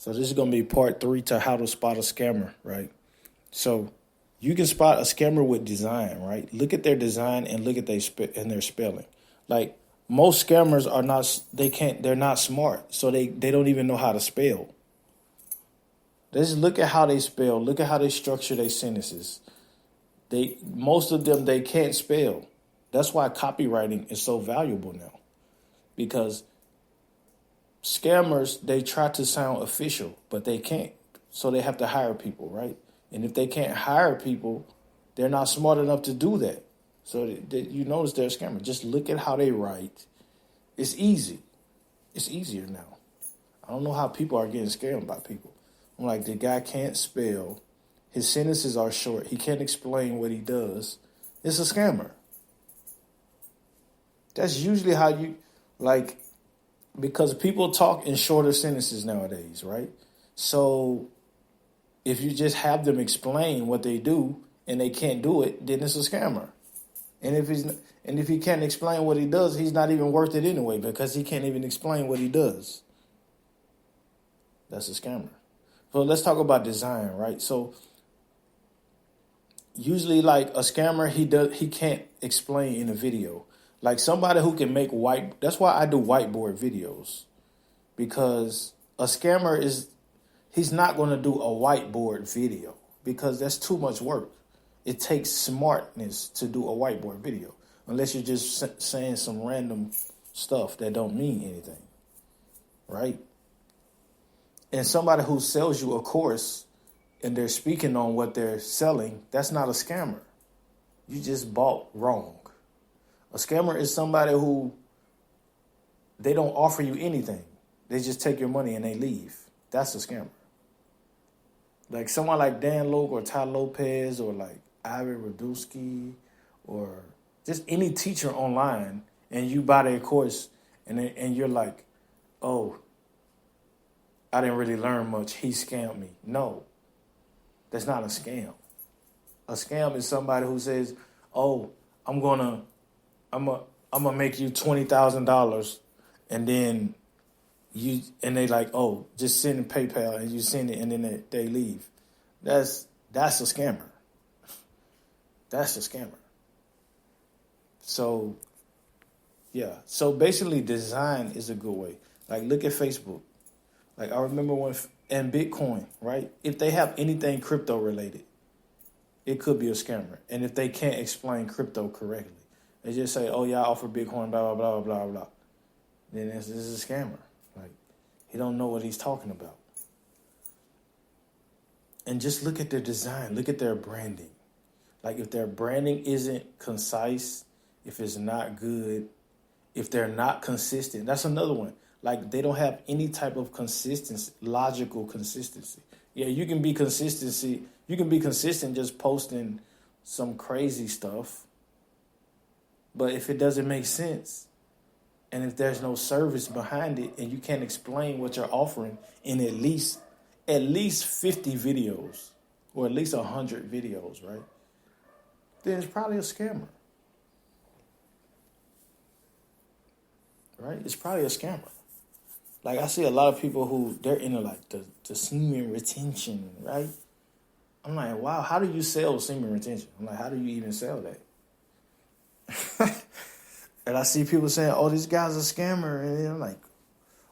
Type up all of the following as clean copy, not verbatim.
So this is going to be part 3 to how to spot a scammer, right? So you can spot a scammer with design, right? Look at their design and look at their spelling. Like most scammers are not, they're not smart. So they don't even know how to spell. Just look at how they spell. Look at how they structure their sentences. Most of them, they can't spell. That's why copywriting is so valuable now, because scammers, they try to sound official, but they can't. So they have to hire people, right? And if they can't hire people, they're not smart enough to do that. So you notice they're a scammer. Just look at how they write. It's easy. It's easier now. I don't know how people are getting scammed by people. I'm like, the guy can't spell. His sentences are short. He can't explain what he does. It's a scammer. That's usually how you, like, because people talk in shorter sentences nowadays, right? So if you just have them explain what they do and they can't do it, then it's a scammer. And if he can't explain what he does, he's not even worth it anyway, because he can't even explain what he does. That's a scammer. Well, let's talk about design, right? So usually, like, a scammer, he can't explain in a video. Like somebody who can make that's why I do whiteboard videos, because a scammer he's not going to do a whiteboard video because that's too much work. It takes smartness to do a whiteboard video, unless you're just saying some random stuff that don't mean anything, right? And somebody who sells you a course and they're speaking on what they're selling, that's not a scammer. You just bought wrong. A scammer is somebody who, they don't offer you anything. They just take your money and they leave. That's a scammer. Like someone like Dan Logue or Ty Lopez or like Ivy Radusky or just any teacher online, and you buy their course and you're like, oh, I didn't really learn much. He scammed me. No, that's not a scam. A scam is somebody who says, oh, I'm gonna make you $20,000, and then they like, oh, just send in PayPal, and you send it, and then they leave. That's a scammer. That's a scammer. So yeah. So basically, design is a good way. Like, look at Facebook. Like, I remember and Bitcoin, right? If they have anything crypto related, it could be a scammer. And if they can't explain crypto correctly, they just say, oh, yeah, I offer Bitcoin, blah, blah, blah, blah, blah. Then this is a scammer. Like, he don't know what he's talking about. And just look at their design. Look at their branding. Like, if their branding isn't concise, if it's not good, if they're not consistent, that's another one. Like, they don't have any type of consistency, logical consistency. Yeah, you can be consistent just posting some crazy stuff. But if it doesn't make sense, and if there's no service behind it, and you can't explain what you're offering in at least 50 videos, or at least 100 videos, right? Then it's probably a scammer. Right? It's probably a scammer. Like, I see a lot of people who, they're into like the semen retention, right? I'm like, wow, how do you sell semen retention? I'm like, how do you even sell that? And I see people saying, oh, this guy's a scammer. And I'm like,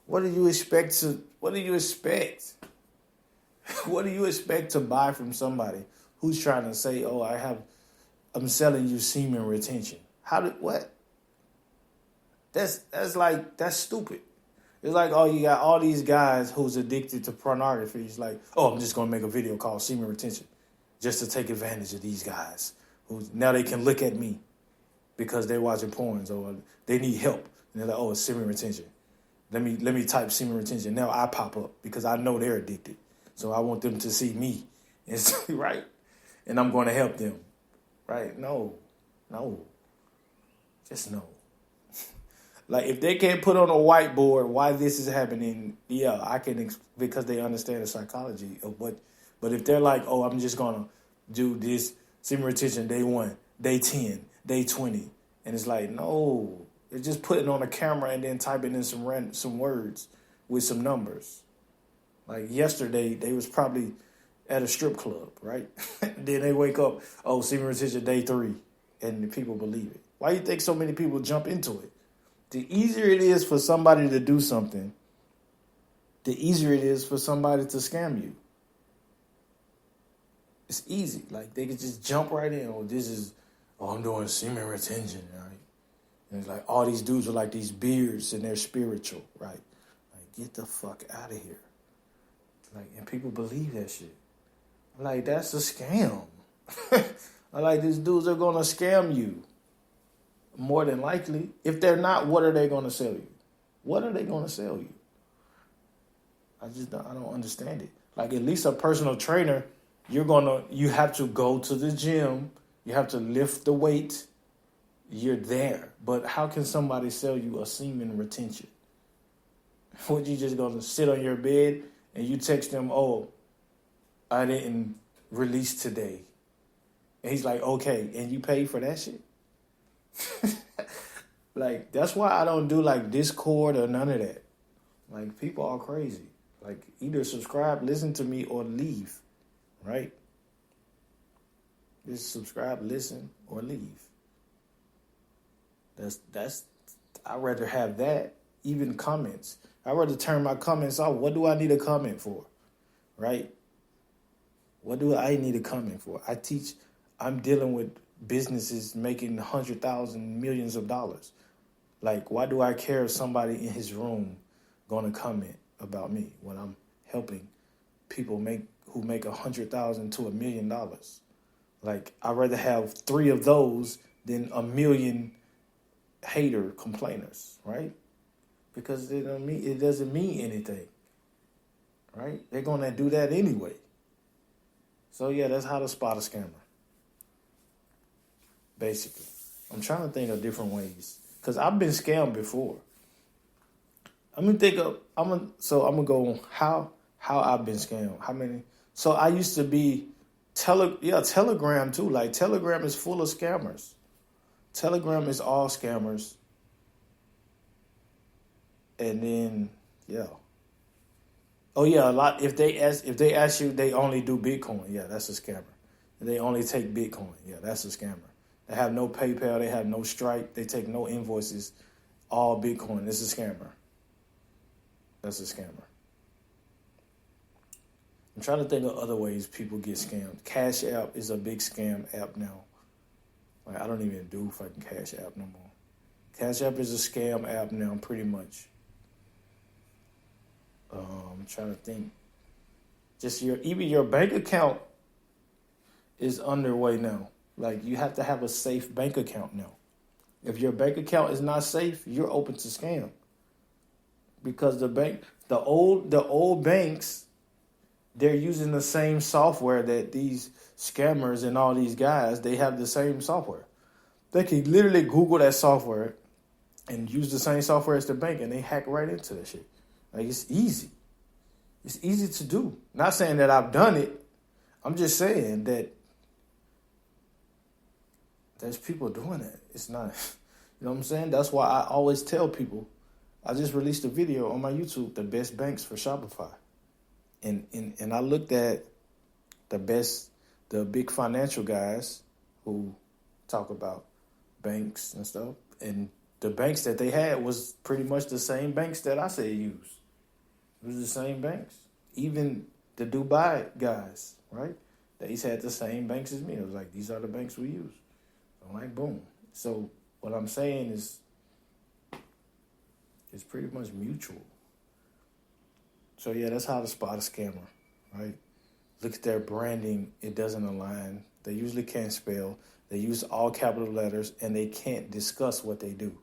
what do you expect? What do you expect to buy from somebody who's trying to say, oh, I'm selling you semen retention? What? That's stupid. It's like, oh, you got all these guys who's addicted to pornography. It's like, oh, I'm just going to make a video called semen retention just to take advantage of these guys who now they can look at me because they're watching porns or they need help. And they're like, oh, it's semen retention. Let me type semen retention. Now I pop up because I know they're addicted. So I want them to see me. It's, right? And I'm going to help them. Right? No. Just no. Like, if they can't put on a whiteboard why this is happening, yeah, I can, because they understand the psychology of what. But if they're like, oh, I'm just going to do this semen retention day 1, day 10, day 20. And it's like, no, it's just putting on a camera and then typing in some words with some numbers. Like yesterday, they was probably at a strip club, right? Then they wake up, oh, semen retention day 3, and the people believe it. Why do you think so many people jump into it? The easier it is for somebody to do something, the easier it is for somebody to scam you. It's easy. Like, they could just jump right in. I'm doing semen retention, right? And it's like all these dudes are like these beards and they're spiritual, right? Like, get the fuck out of here. Like, and people believe that shit. Like, that's a scam. Like, these dudes are going to scam you. More than likely. If they're not, what are they going to sell you? What are they going to sell you? I don't understand it. Like, at least a personal trainer, you have to go to the gym. You have to lift the weight. You're there. But how can somebody sell you a semen retention? What, you just going to sit on your bed and you text them, oh, I didn't release today. And he's like, okay, and you pay for that shit? Like, that's why I don't do like Discord or none of that. Like, people are crazy. Like, either subscribe, listen to me, or leave, right? Just subscribe, listen, or leave. I'd rather have that. Even comments. I'd rather turn my comments off. What do I need a comment for? Right? What do I need a comment for? I'm dealing with businesses making 100,000, millions of dollars. Like, why do I care if somebody in his room going to comment about me when I'm helping people who make 100,000 to $1 million? Like, I'd rather have 3 of those than 1 million hater complainers, right? Because it doesn't mean anything, right? They're going to do that anyway. So, yeah, that's how to spot a scammer. Basically. I'm trying to think of different ways. Because I've been scammed before. I'm going to go on how I've been scammed. How many? So I used to be Telegram too. Like, Telegram is full of scammers. Telegram is all scammers. And then, yeah. Oh yeah, a lot. If they ask you, they only do Bitcoin. Yeah, that's a scammer. They only take Bitcoin. Yeah, that's a scammer. They have no PayPal. They have no Stripe. They take no invoices. All Bitcoin. It's a scammer. That's a scammer. I'm trying to think of other ways people get scammed. Cash App is a big scam app now. Like, I don't even do fucking Cash App no more. Cash App is a scam app now, pretty much. I'm trying to think. Just even your bank account is underway now. Like, you have to have a safe bank account now. If your bank account is not safe, you're open to scam. Because the old banks, they're using the same software that these scammers and all these guys, they have the same software. They can literally Google that software and use the same software as the bank, and they hack right into that shit. Like, it's easy. It's easy to do. Not saying that I've done it. I'm just saying that there's people doing it. It's not, you know what I'm saying? That's why I always tell people, I just released a video on my YouTube, the best banks for Shopify. And I looked at the big financial guys who talk about banks and stuff. And the banks that they had was pretty much the same banks that I say use. It was the same banks. Even the Dubai guys, right? They had the same banks as me. It was like, these are the banks we use. I'm like, boom. So what I'm saying is, it's pretty much mutual. So yeah, that's how to spot a scammer, right? Look at their branding. It doesn't align. They usually can't spell. They use all capital letters, and they can't discuss what they do.